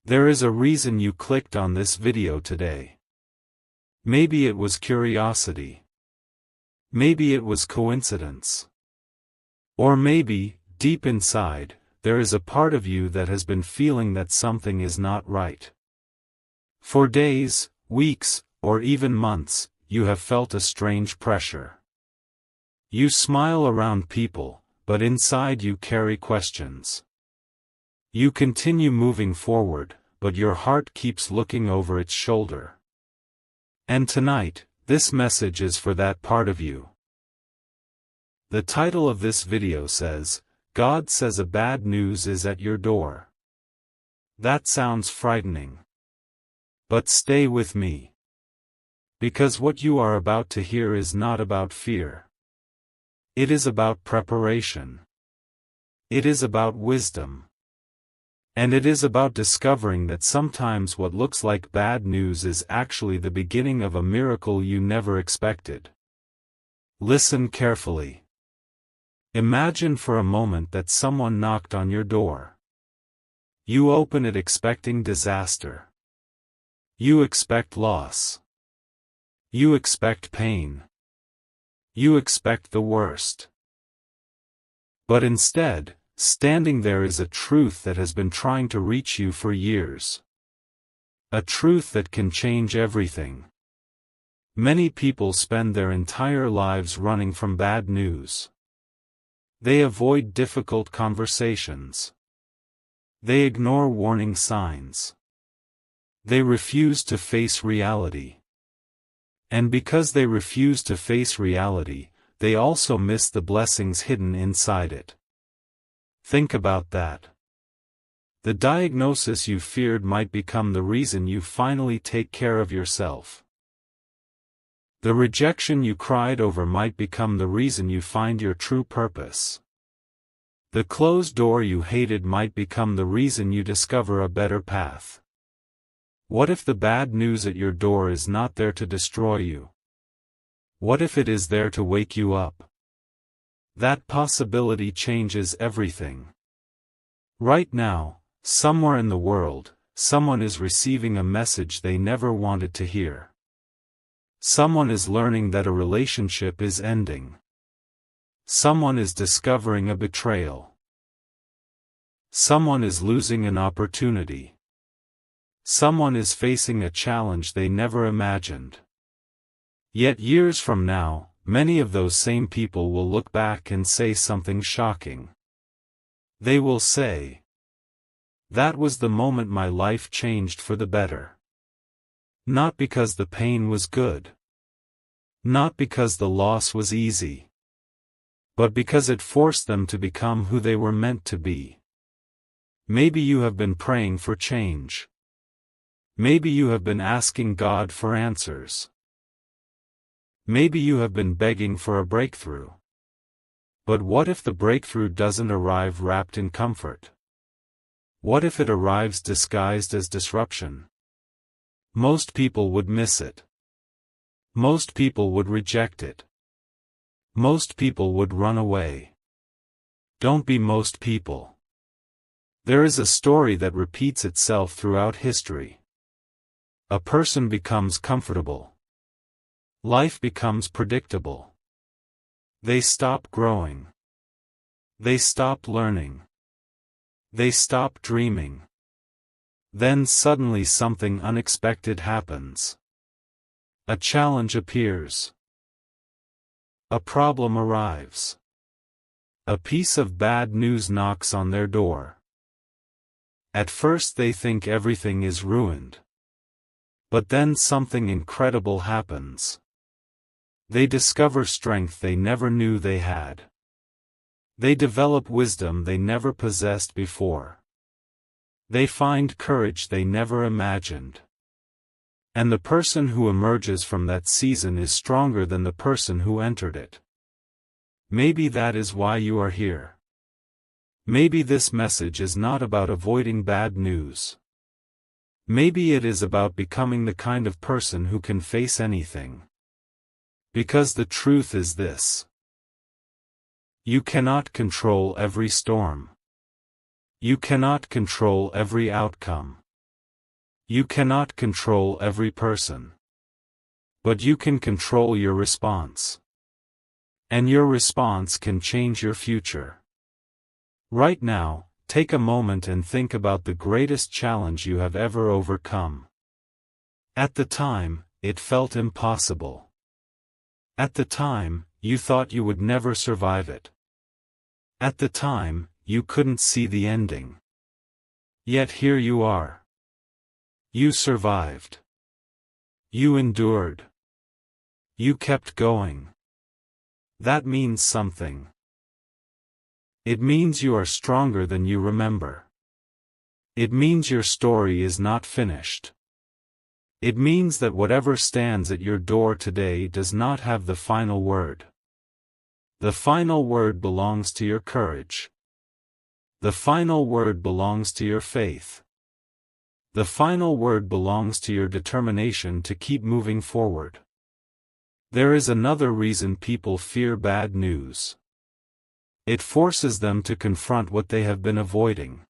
There is a reason you clicked on this video today. Maybe it was curiosity. Maybe it was coincidence. Or maybe, deep inside, there is a part of you that has been feeling that something is not right. For days, weeks, or even months, you have felt a strange pressure. You smile around people, but inside you carry questions. You continue moving forward, but your heart keeps looking over its shoulder. And tonight, this message is for that part of you. The title of this video says, God says a bad news is at your door. That sounds frightening. But stay with me. Because what you are about to hear is not about fear. It is about preparation. It is about wisdom. And it is about discovering that sometimes what looks like bad news is actually the beginning of a miracle you never expected. Listen carefully. Imagine for a moment that someone knocked on your door. You open it expecting disaster. You expect loss. You expect pain. You expect the worst. But instead, standing there is a truth that has been trying to reach you for years. A truth that can change everything. Many people spend their entire lives running from bad news. They avoid difficult conversations. They ignore warning signs. They refuse to face reality. And because they refuse to face reality, they also miss the blessings hidden inside it. Think about that. The diagnosis you feared might become the reason you finally take care of yourself. The rejection you cried over might become the reason you find your true purpose. The closed door you hated might become the reason you discover a better path. What if the bad news at your door is not there to destroy you? What if it is there to wake you up? That possibility changes everything. Right now, somewhere in the world, someone is receiving a message they never wanted to hear. Someone is learning that a relationship is ending. Someone is discovering a betrayal. Someone is losing an opportunity. Someone is facing a challenge they never imagined. Yet years from now, many of those same people will look back and say something shocking. They will say, "That was the moment my life changed for the better." Not because the pain was good. Not because the loss was easy. But because it forced them to become who they were meant to be. Maybe you have been praying for change. Maybe you have been asking God for answers. Maybe you have been begging for a breakthrough. But what if the breakthrough doesn't arrive wrapped in comfort? What if it arrives disguised as disruption? Most people would miss it. Most people would reject it. Most people would run away. Don't be most people. There is a story that repeats itself throughout history. A person becomes comfortable. Life becomes predictable. They stop growing. They stop learning. They stop dreaming. Then suddenly something unexpected happens. A challenge appears. A problem arrives. A piece of bad news knocks on their door. At first they think everything is ruined. But then something incredible happens. They discover strength they never knew they had. They develop wisdom they never possessed before. They find courage they never imagined. And the person who emerges from that season is stronger than the person who entered it. Maybe that is why you are here. Maybe this message is not about avoiding bad news. Maybe it is about becoming the kind of person who can face anything. Because the truth is this. You cannot control every storm. You cannot control every outcome. You cannot control every person. But you can control your response. And your response can change your future. Right now, take a moment and think about the greatest challenge you have ever overcome. At the time, it felt impossible. At the time, you thought you would never survive it. At the time, you couldn't see the ending. Yet here you are. You survived. You endured. You kept going. That means something. It means you are stronger than you remember. It means your story is not finished. It means that whatever stands at your door today does not have the final word. The final word belongs to your courage. The final word belongs to your faith. The final word belongs to your determination to keep moving forward. There is another reason people fear bad news. It forces them to confront what they have been avoiding.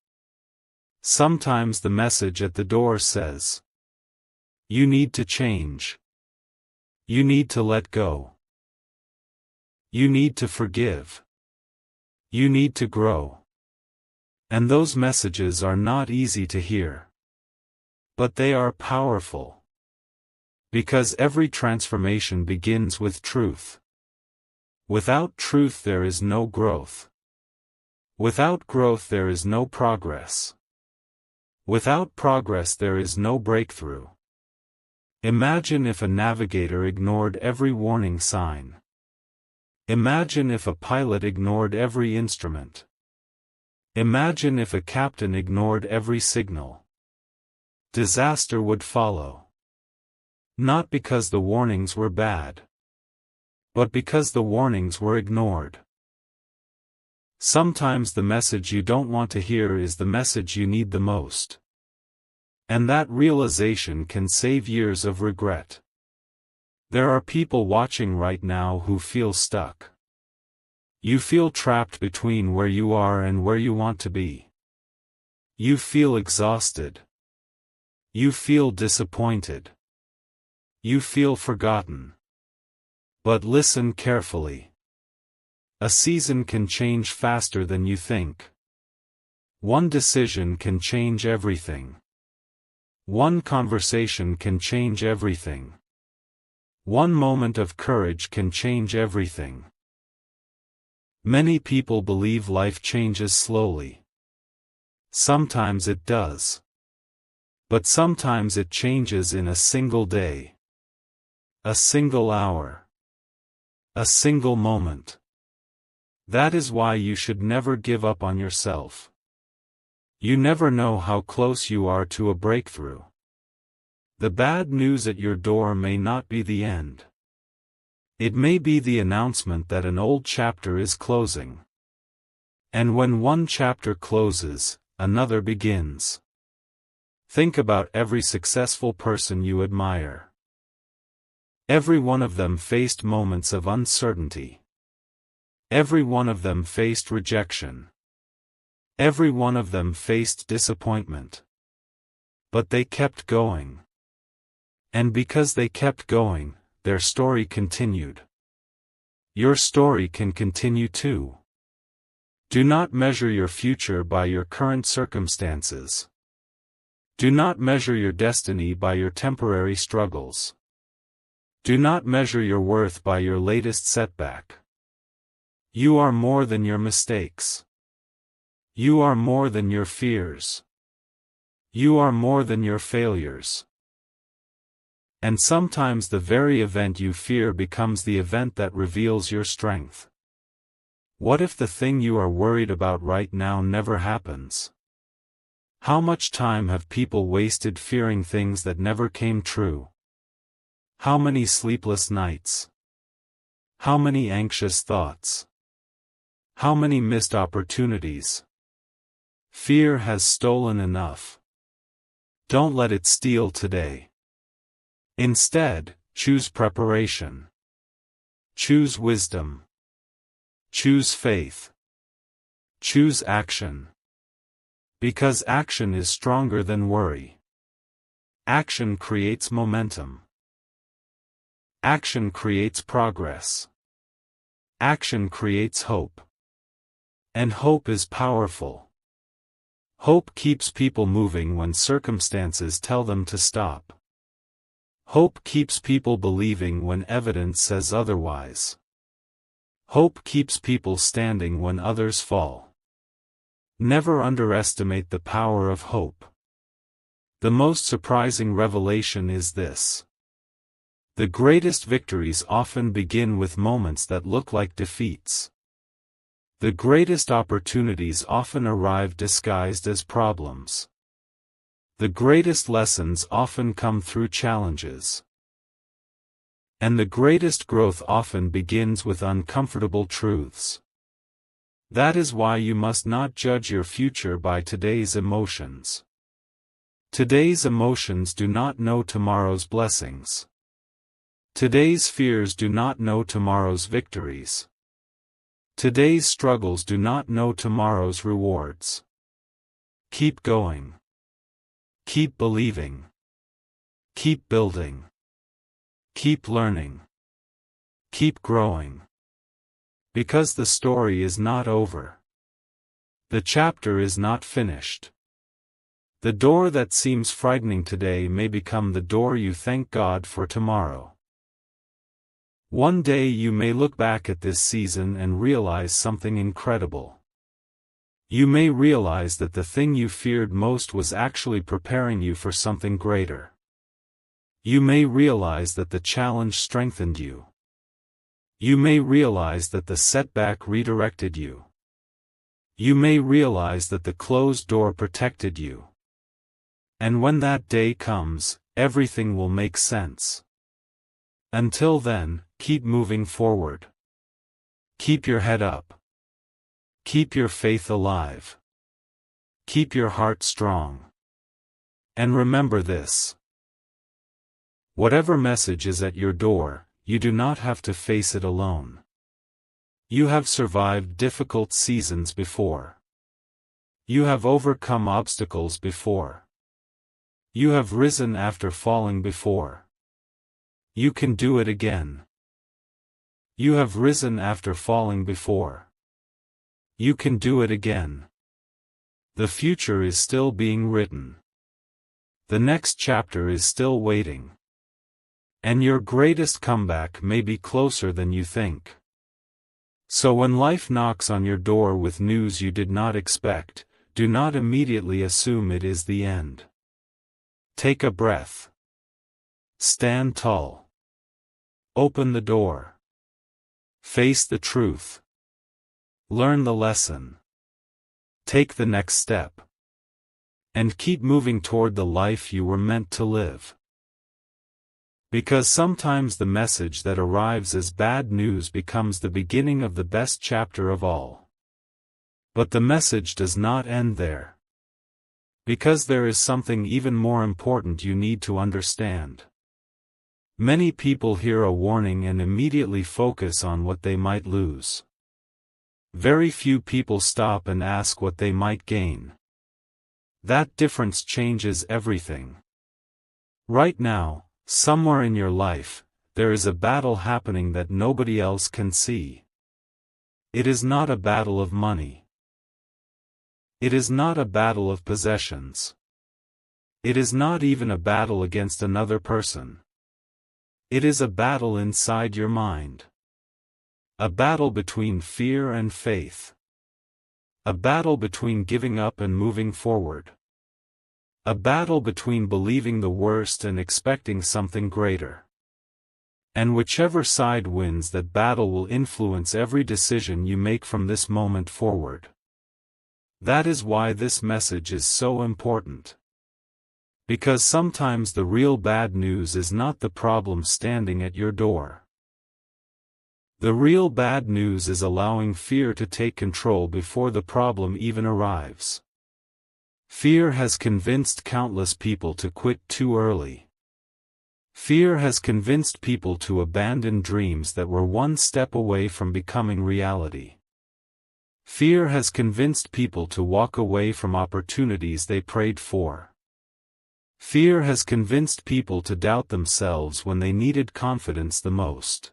Sometimes the message at the door says, "You need to change. You need to let go. You need to forgive. You need to grow." And those messages are not easy to hear. But they are powerful. Because every transformation begins with truth. Without truth there is no growth. Without growth there is no progress. Without progress there is no breakthrough. Imagine if a navigator ignored every warning sign. Imagine if a pilot ignored every instrument. Imagine if a captain ignored every signal. Disaster would follow. Not because the warnings were bad, but because the warnings were ignored. Sometimes the message you don't want to hear is the message you need the most. And that realization can save years of regret. There are people watching right now who feel stuck. You feel trapped between where you are and where you want to be. You feel exhausted. You feel disappointed. You feel forgotten. But listen carefully. A season can change faster than you think. One decision can change everything. One conversation can change everything. One moment of courage can change everything. Many people believe life changes slowly. Sometimes it does. But sometimes it changes in a single day. A single hour. A single moment. That is why you should never give up on yourself. You never know how close you are to a breakthrough. The bad news at your door may not be the end. It may be the announcement that an old chapter is closing. And when one chapter closes, another begins. Think about every successful person you admire. Every one of them faced moments of uncertainty. Every one of them faced rejection. Every one of them faced disappointment. But they kept going. And because they kept going, their story continued. Your story can continue too. Do not measure your future by your current circumstances. Do not measure your destiny by your temporary struggles. Do not measure your worth by your latest setback. You are more than your mistakes. You are more than your fears. You are more than your failures. And sometimes the very event you fear becomes the event that reveals your strength. What if the thing you are worried about right now never happens? How much time have people wasted fearing things that never came true? How many sleepless nights? How many anxious thoughts? How many missed opportunities? Fear has stolen enough. Don't let it steal today. Instead, choose preparation. Choose wisdom. Choose faith. Choose action. Because action is stronger than worry. Action creates momentum. Action creates progress. Action creates hope. And hope is powerful. Hope keeps people moving when circumstances tell them to stop. Hope keeps people believing when evidence says otherwise. Hope keeps people standing when others fall. Never underestimate the power of hope. The most surprising revelation is this. The greatest victories often begin with moments that look like defeats. The greatest opportunities often arrive disguised as problems. The greatest lessons often come through challenges. And the greatest growth often begins with uncomfortable truths. That is why you must not judge your future by today's emotions. Today's emotions do not know tomorrow's blessings. Today's fears do not know tomorrow's victories. Today's struggles do not know tomorrow's rewards. Keep going. Keep believing. Keep building. Keep learning. Keep growing. Because the story is not over. The chapter is not finished. The door that seems frightening today may become the door you thank God for tomorrow. One day you may look back at this season and realize something incredible. You may realize that the thing you feared most was actually preparing you for something greater. You may realize that the challenge strengthened you. You may realize that the setback redirected you. You may realize that the closed door protected you. And when that day comes, everything will make sense. Until then, keep moving forward. Keep your head up. Keep your faith alive. Keep your heart strong. And remember this. Whatever message is at your door, you do not have to face it alone. You have survived difficult seasons before. You have overcome obstacles before. You have risen after falling before. You can do it again. You have risen after falling before. You can do it again. The future is still being written. The next chapter is still waiting. And your greatest comeback may be closer than you think. So when life knocks on your door with news you did not expect, do not immediately assume it is the end. Take a breath. Stand tall. Open the door. Face the truth. Learn the lesson. Take the next step. And keep moving toward the life you were meant to live. Because sometimes the message that arrives as bad news becomes the beginning of the best chapter of all. But the message does not end there. Because there is something even more important you need to understand. Many people hear a warning and immediately focus on what they might lose. Very few people stop and ask what they might gain. That difference changes everything. Right now, somewhere in your life, there is a battle happening that nobody else can see. It is not a battle of money. It is not a battle of possessions. It is not even a battle against another person. It is a battle inside your mind. A battle between fear and faith. A battle between giving up and moving forward. A battle between believing the worst and expecting something greater. And whichever side wins, that battle will influence every decision you make from this moment forward. That is why this message is so important. Because sometimes the real bad news is not the problem standing at your door. The real bad news is allowing fear to take control before the problem even arrives. Fear has convinced countless people to quit too early. Fear has convinced people to abandon dreams that were one step away from becoming reality. Fear has convinced people to walk away from opportunities they prayed for. Fear has convinced people to doubt themselves when they needed confidence the most.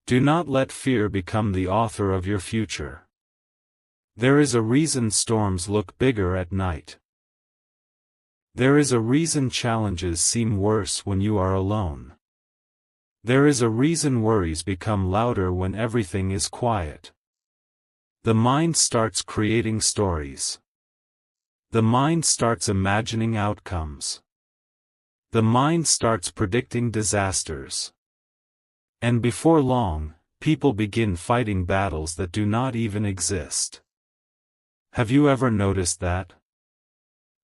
Do not let fear become the author of your future. There is a reason storms look bigger at night. There is a reason challenges seem worse when you are alone. There is a reason worries become louder when everything is quiet. The mind starts creating stories. The mind starts imagining outcomes. The mind starts predicting disasters. And before long, people begin fighting battles that do not even exist. Have you ever noticed that?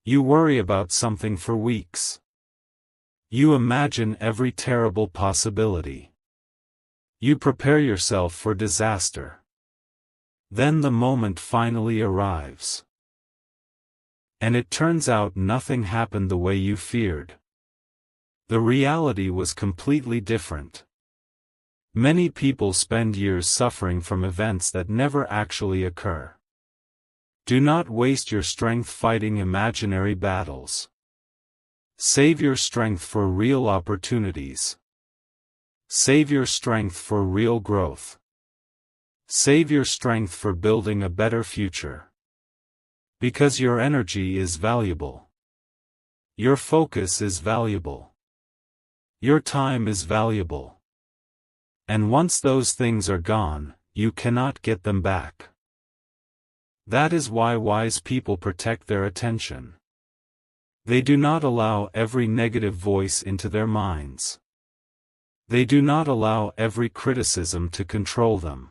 You worry about something for weeks. You imagine every terrible possibility. You prepare yourself for disaster. Then the moment finally arrives. And it turns out nothing happened the way you feared. The reality was completely different. Many people spend years suffering from events that never actually occur. Do not waste your strength fighting imaginary battles. Save your strength for real opportunities. Save your strength for real growth. Save your strength for building a better future. Because your energy is valuable. Your focus is valuable. Your time is valuable. And once those things are gone, you cannot get them back. That is why wise people protect their attention. They do not allow every negative voice into their minds. They do not allow every criticism to control them.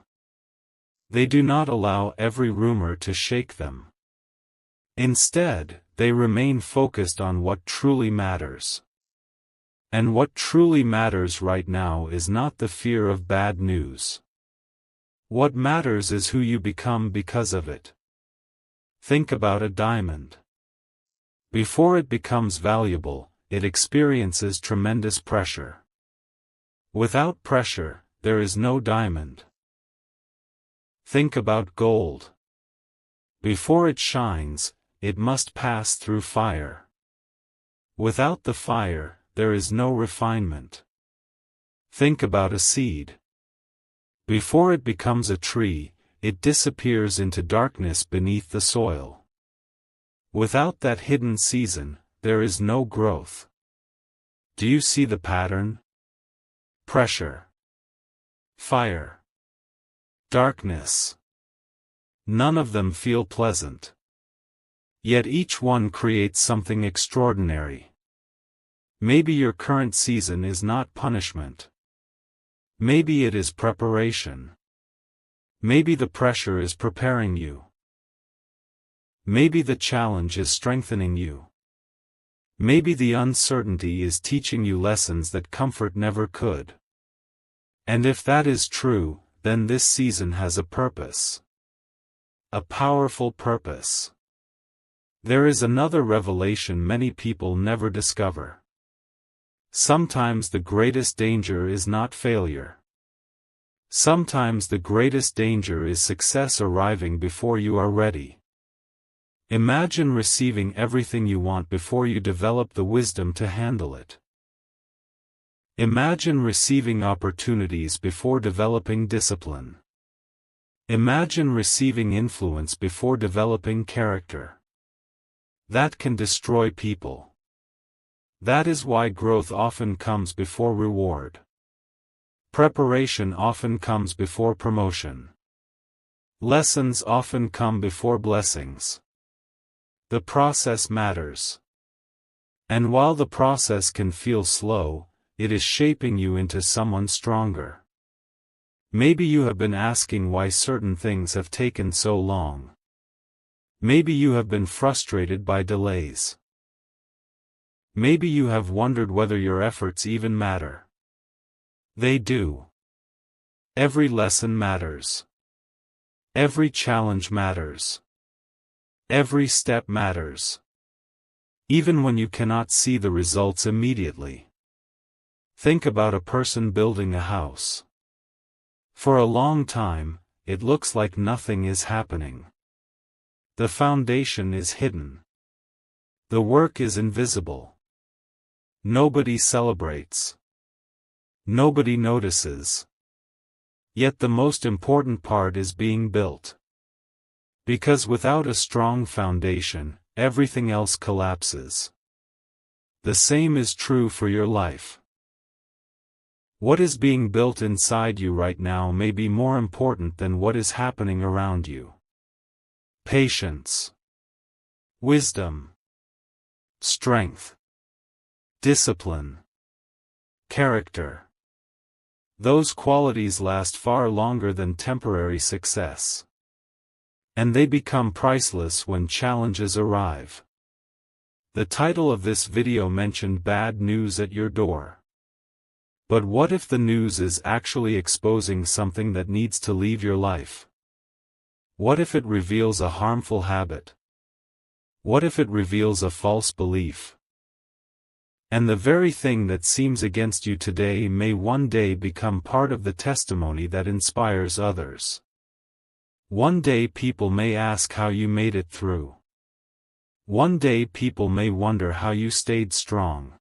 They do not allow every rumor to shake them. Instead, they remain focused on what truly matters. And what truly matters right now is not the fear of bad news. What matters is who you become because of it. Think about a diamond. Before it becomes valuable, it experiences tremendous pressure. Without pressure, there is no diamond. Think about gold. Before it shines, it must pass through fire. Without the fire, there is no refinement. Think about a seed. Before it becomes a tree, it disappears into darkness beneath the soil. Without that hidden season, there is no growth. Do you see the pattern? Pressure. Fire. Darkness. None of them feel pleasant. Yet each one creates something extraordinary. Maybe your current season is not punishment. Maybe it is preparation. Maybe the pressure is preparing you. Maybe the challenge is strengthening you. Maybe the uncertainty is teaching you lessons that comfort never could. And if that is true, then this season has a purpose. A powerful purpose. There is another revelation many people never discover. Sometimes the greatest danger is not failure. Sometimes the greatest danger is success arriving before you are ready. Imagine receiving everything you want before you develop the wisdom to handle it. Imagine receiving opportunities before developing discipline. Imagine receiving influence before developing character. That can destroy people. That is why growth often comes before reward. Preparation often comes before promotion. Lessons often come before blessings. The process matters. And while the process can feel slow, it is shaping you into someone stronger. Maybe you have been asking why certain things have taken so long. Maybe you have been frustrated by delays. Maybe you have wondered whether your efforts even matter. They do. Every lesson matters. Every challenge matters. Every step matters. Even when you cannot see the results immediately. Think about a person building a house. For a long time, it looks like nothing is happening. The foundation is hidden. The work is invisible. Nobody celebrates. Nobody notices. Yet the most important part is being built. Because without a strong foundation, everything else collapses. The same is true for your life. What is being built inside you right now may be more important than what is happening around you. Patience, wisdom, strength, discipline, character. Those qualities last far longer than temporary success. And they become priceless when challenges arrive. The title of this video mentioned bad news at your door. But what if the news is actually exposing something that needs to leave your life? What if it reveals a harmful habit? What if it reveals a false belief? And the very thing that seems against you today may one day become part of the testimony that inspires others. One day people may ask how you made it through. One day people may wonder how you stayed strong.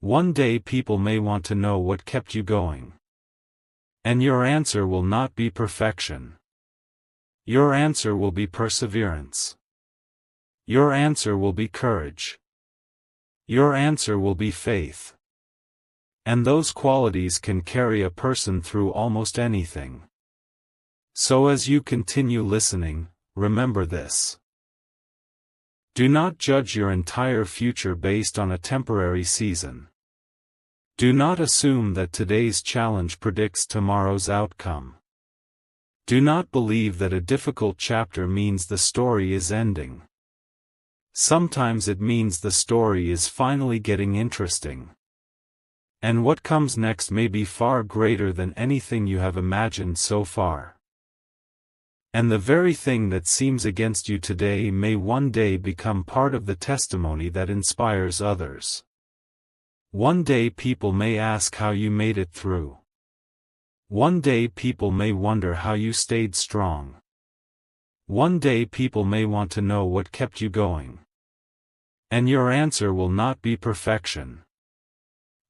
One day people may want to know what kept you going. And your answer will not be perfection. Your answer will be perseverance. Your answer will be courage. Your answer will be faith. And those qualities can carry a person through almost anything. So as you continue listening, remember this. Do not judge your entire future based on a temporary season. Do not assume that today's challenge predicts tomorrow's outcome. Do not believe that a difficult chapter means the story is ending. Sometimes it means the story is finally getting interesting. And what comes next may be far greater than anything you have imagined so far. And the very thing that seems against you today may one day become part of the testimony that inspires others. One day people may ask how you made it through. One day people may wonder how you stayed strong. One day people may want to know what kept you going. And your answer will not be perfection.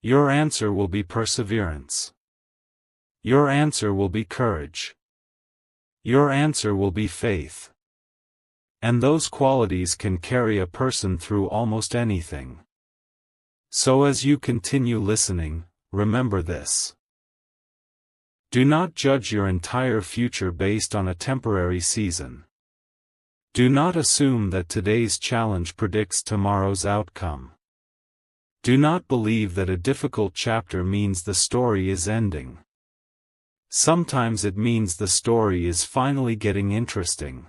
Your answer will be perseverance. Your answer will be courage. Your answer will be faith. And those qualities can carry a person through almost anything. So as you continue listening, remember this. Do not judge your entire future based on a temporary season. Do not assume that today's challenge predicts tomorrow's outcome. Do not believe that a difficult chapter means the story is ending. Sometimes it means the story is finally getting interesting.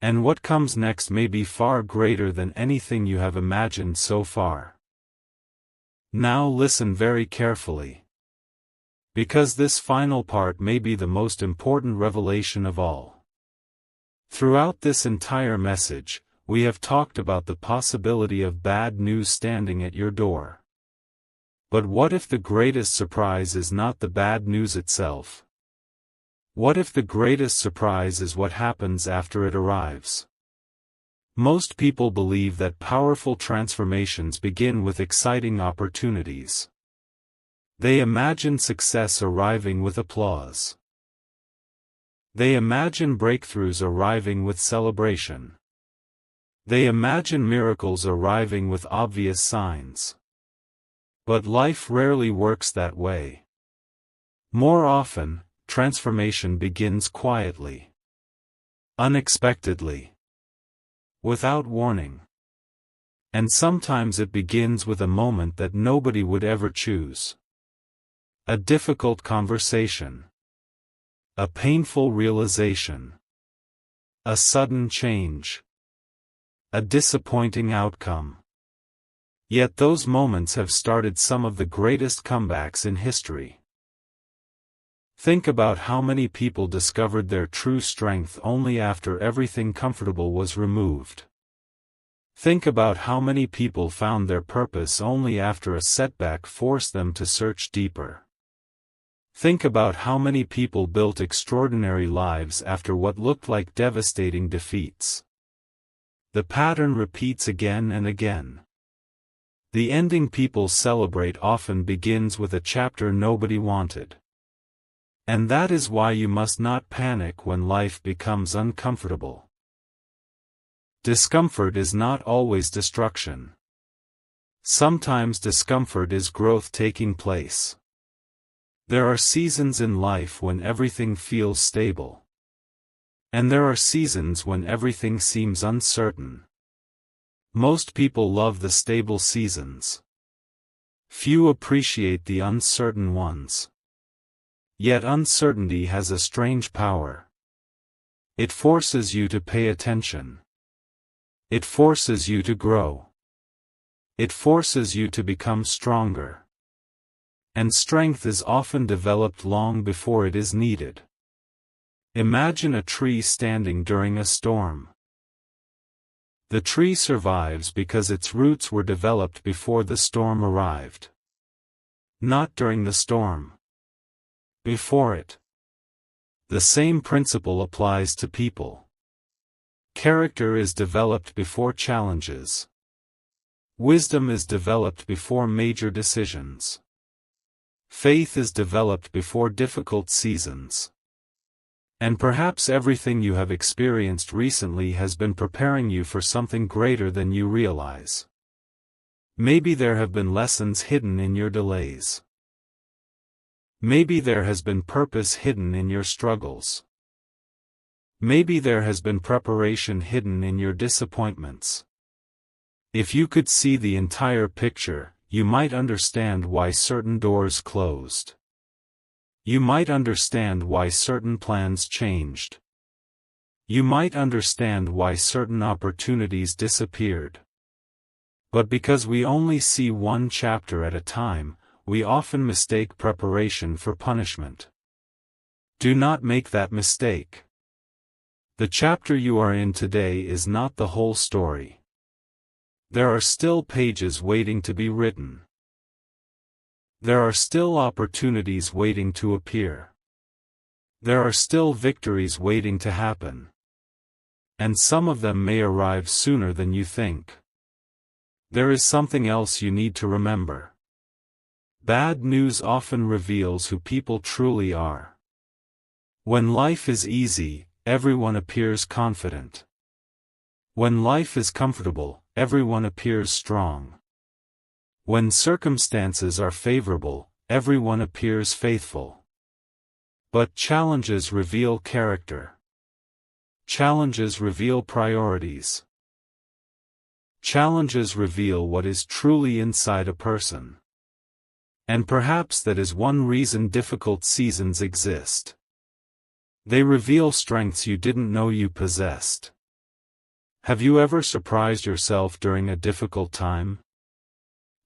And what comes next may be far greater than anything you have imagined so far. Now listen very carefully. Because this final part may be the most important revelation of all. Throughout this entire message, we have talked about the possibility of bad news standing at your door. But what if the greatest surprise is not the bad news itself? What if the greatest surprise is what happens after it arrives? Most people believe that powerful transformations begin with exciting opportunities. They imagine success arriving with applause. They imagine breakthroughs arriving with celebration. They imagine miracles arriving with obvious signs. But life rarely works that way. More often, transformation begins quietly. Unexpectedly. Without warning. And sometimes it begins with a moment that nobody would ever choose. A difficult conversation. A painful realization. A sudden change. A disappointing outcome. Yet those moments have started some of the greatest comebacks in history. Think about how many people discovered their true strength only after everything comfortable was removed. Think about how many people found their purpose only after a setback forced them to search deeper. Think about how many people built extraordinary lives after what looked like devastating defeats. The pattern repeats again and again. The ending people celebrate often begins with a chapter nobody wanted. And that is why you must not panic when life becomes uncomfortable. Discomfort is not always destruction. Sometimes discomfort is growth taking place. There are seasons in life when everything feels stable. And there are seasons when everything seems uncertain. Most people love the stable seasons. Few appreciate the uncertain ones. Yet uncertainty has a strange power. It forces you to pay attention. It forces you to grow. It forces you to become stronger. And strength is often developed long before it is needed. Imagine a tree standing during a storm. The tree survives because its roots were developed before the storm arrived. Not during the storm. Before it. The same principle applies to people. Character is developed before challenges. Wisdom is developed before major decisions. Faith is developed before difficult seasons. And perhaps everything you have experienced recently has been preparing you for something greater than you realize. Maybe there have been lessons hidden in your delays. Maybe there has been purpose hidden in your struggles. Maybe there has been preparation hidden in your disappointments. If you could see the entire picture, you might understand why certain doors closed. You might understand why certain plans changed. You might understand why certain opportunities disappeared. But because we only see one chapter at a time, we often mistake preparation for punishment. Do not make that mistake. The chapter you are in today is not the whole story. There are still pages waiting to be written. There are still opportunities waiting to appear. There are still victories waiting to happen. And some of them may arrive sooner than you think. There is something else you need to remember. Bad news often reveals who people truly are. When life is easy, everyone appears confident. When life is comfortable, everyone appears strong. When circumstances are favorable, everyone appears faithful. But challenges reveal character. Challenges reveal priorities. Challenges reveal what is truly inside a person. And perhaps that is one reason difficult seasons exist. They reveal strengths you didn't know you possessed. Have you ever surprised yourself during a difficult time?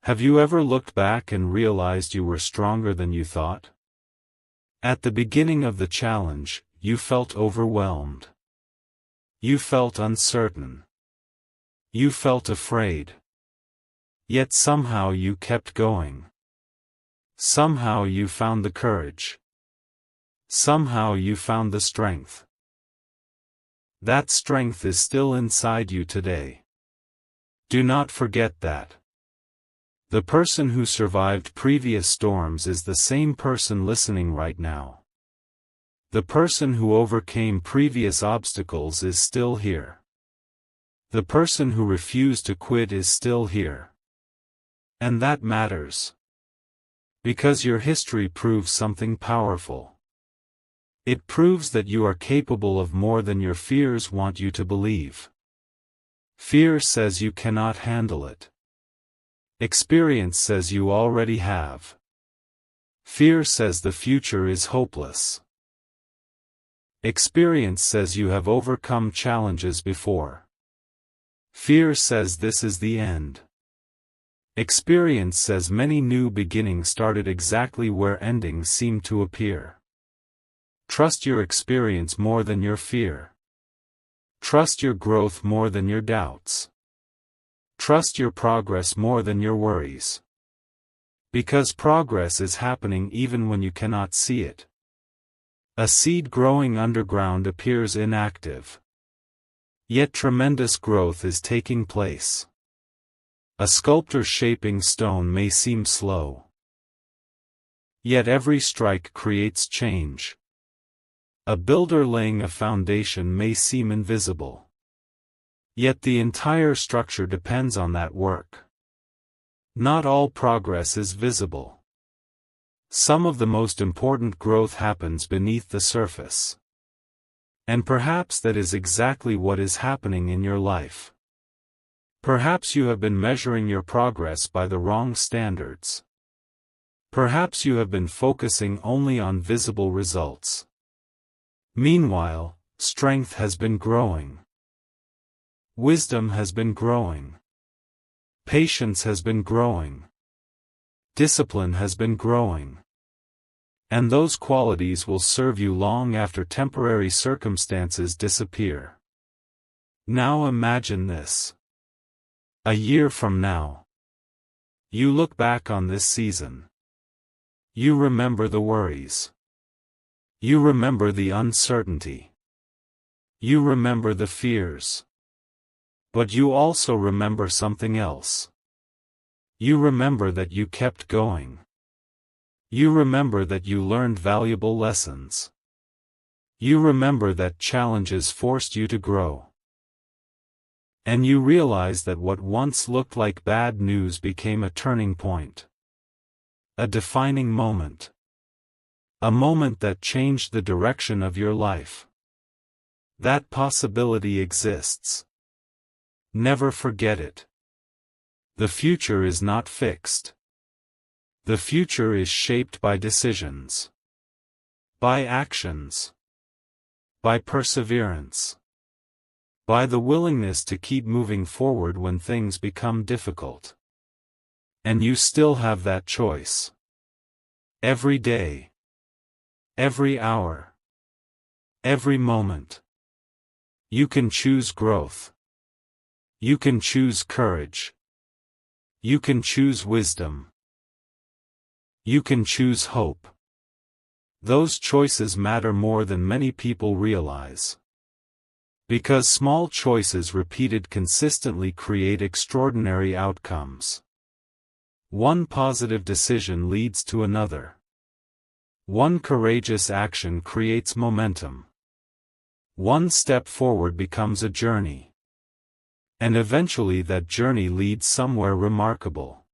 Have you ever looked back and realized you were stronger than you thought? At the beginning of the challenge, you felt overwhelmed. You felt uncertain. You felt afraid. Yet somehow you kept going. Somehow you found the courage. Somehow you found the strength. That strength is still inside you today. Do not forget that. The person who survived previous storms is the same person listening right now. The person who overcame previous obstacles is still here. The person who refused to quit is still here. And that matters. Because your history proves something powerful. It proves that you are capable of more than your fears want you to believe. Fear says you cannot handle it. Experience says you already have. Fear says the future is hopeless. Experience says you have overcome challenges before. Fear says this is the end. Experience says many new beginnings started exactly where endings seem to appear. Trust your experience more than your fear. Trust your growth more than your doubts. Trust your progress more than your worries. Because progress is happening even when you cannot see it. A seed growing underground appears inactive. Yet tremendous growth is taking place. A sculptor shaping stone may seem slow. Yet every strike creates change. A builder laying a foundation may seem invisible. Yet the entire structure depends on that work. Not all progress is visible. Some of the most important growth happens beneath the surface. And perhaps that is exactly what is happening in your life. Perhaps you have been measuring your progress by the wrong standards. Perhaps you have been focusing only on visible results. Meanwhile, strength has been growing. Wisdom has been growing. Patience has been growing. Discipline has been growing. And those qualities will serve you long after temporary circumstances disappear. Now imagine this. A year from now. You look back on this season. You remember the worries. You remember the uncertainty. You remember the fears. But you also remember something else. You remember that you kept going. You remember that you learned valuable lessons. You remember that challenges forced you to grow. And you realize that what once looked like bad news became a turning point. A defining moment. A moment that changed the direction of your life. That possibility exists. Never forget it. The future is not fixed. The future is shaped by decisions. By actions. By perseverance. By the willingness to keep moving forward when things become difficult. And you still have that choice. Every day. Every hour. Every moment. You can choose growth. You can choose courage. You can choose wisdom. You can choose hope. Those choices matter more than many people realize. Because small choices repeated consistently create extraordinary outcomes. One positive decision leads to another. One courageous action creates momentum. One step forward becomes a journey. And eventually that journey leads somewhere remarkable.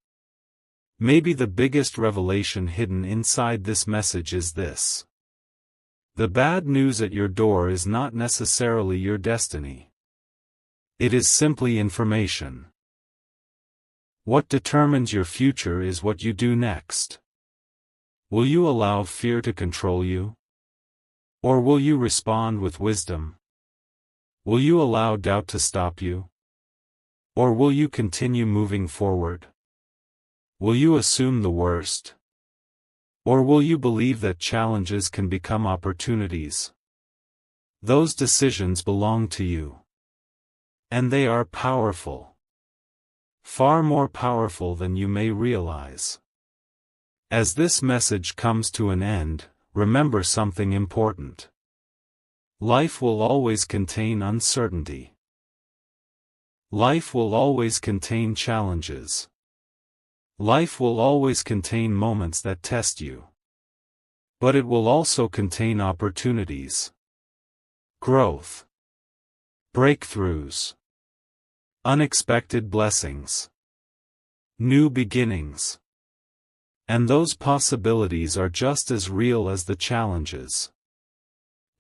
Maybe the biggest revelation hidden inside this message is this. The bad news at your door is not necessarily your destiny. It is simply information. What determines your future is what you do next. Will you allow fear to control you? Or will you respond with wisdom? Will you allow doubt to stop you? Or will you continue moving forward? Will you assume the worst? Or will you believe that challenges can become opportunities? Those decisions belong to you. And they are powerful. Far more powerful than you may realize. As this message comes to an end, remember something important. Life will always contain uncertainty. Life will always contain challenges. Life will always contain moments that test you. But it will also contain opportunities. Growth. Breakthroughs. Unexpected blessings. New beginnings. And those possibilities are just as real as the challenges.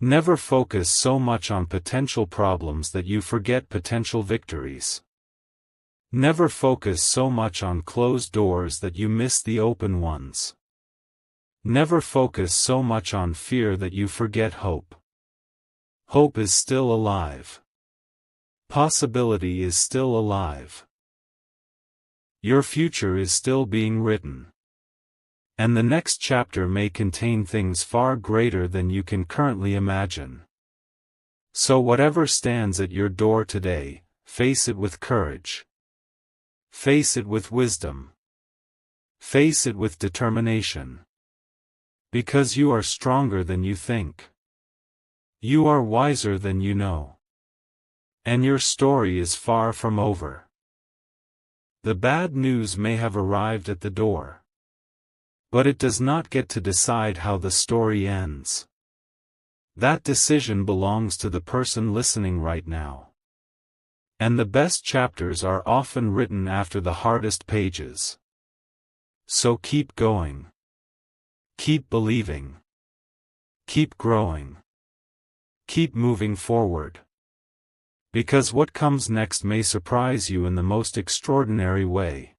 Never focus so much on potential problems that you forget potential victories. Never focus so much on closed doors that you miss the open ones. Never focus so much on fear that you forget hope. Hope is still alive. Possibility is still alive. Your future is still being written. And the next chapter may contain things far greater than you can currently imagine. So whatever stands at your door today, face it with courage. Face it with wisdom. Face it with determination. Because you are stronger than you think. You are wiser than you know. And your story is far from over. The bad news may have arrived at the door. But it does not get to decide how the story ends. That decision belongs to the person listening right now. And the best chapters are often written after the hardest pages. So keep going. Keep believing. Keep growing. Keep moving forward. Because what comes next may surprise you in the most extraordinary way.